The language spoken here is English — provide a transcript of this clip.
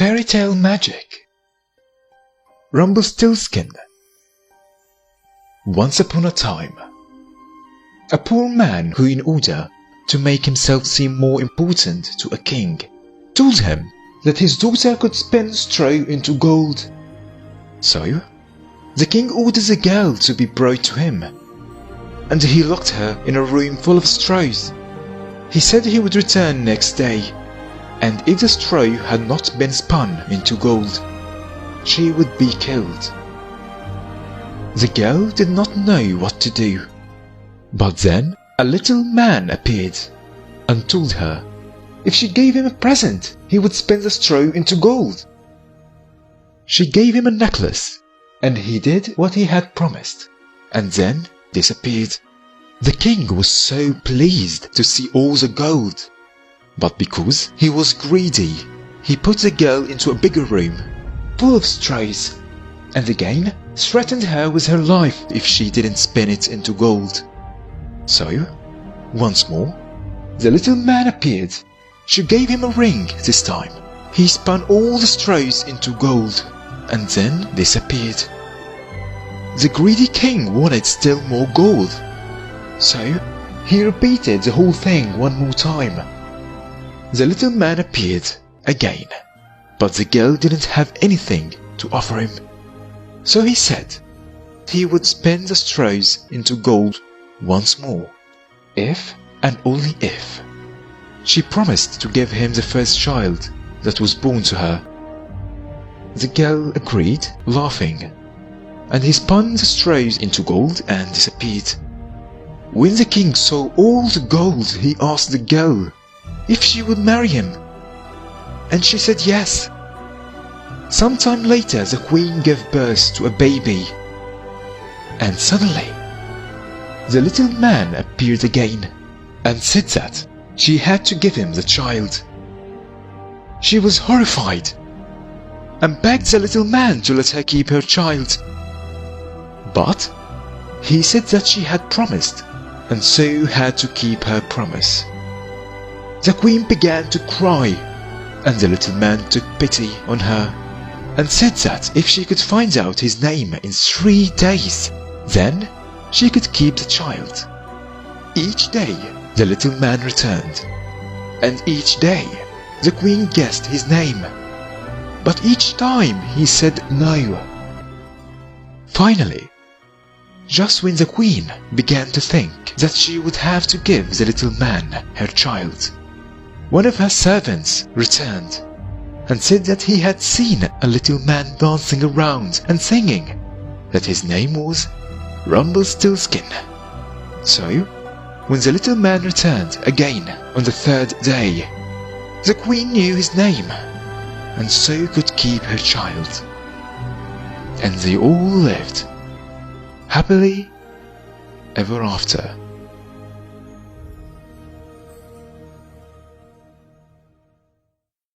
Fairy Tale Magic. Rumpelstiltskin. Once upon a time, a poor man who, in order to make himself seem more important to a king, told him that his daughter could spin straw into gold. So, the king orders a girl to be brought to him, and he locked her in a room full of straws. He said he would return next day, and if the straw had not been spun into gold, she would be killed. The girl did not know what to do, but then a little man appeared and told her if she gave him a present, he would spin the straw into gold. She gave him a necklace, and he did what he had promised, and then disappeared. The king was so pleased to see all the gold, but because he was greedy, he put the girl into a bigger room, full of straws, and again threatened her with her life if she didn't spin it into gold. So, once more, the little man appeared. She gave him a ring this time. He spun all the straws into gold, and then disappeared. The greedy king wanted still more gold, so he repeated the whole thing one more time. The little man appeared again, but the girl didn't have anything to offer him. So he said he would spin the straws into gold once more, if and only if she promised to give him the first child that was born to her. The girl agreed, laughing, and he spun the straws into gold and disappeared. When the king saw all the gold, he asked the girl if she would marry him, and she said yes. Sometime later, the queen gave birth to a baby, and suddenly the little man appeared again and said that she had to give him the child. She was horrified and begged the little man to let her keep her child, but he said that she had promised and so had to keep her promise. The queen began to cry, and the little man took pity on her and said that if she could find out his name in 3 days, then she could keep the child. Each day the little man returned, and each day the queen guessed his name, but each time he said no. Finally, just when the queen began to think that she would have to give the little man her child, one of her servants returned and said that he had seen a little man dancing around and singing, that his name was Rumpelstiltskin. So, when the little man returned again on the 3rd day, the queen knew his name and so could keep her child. And they all lived happily ever after.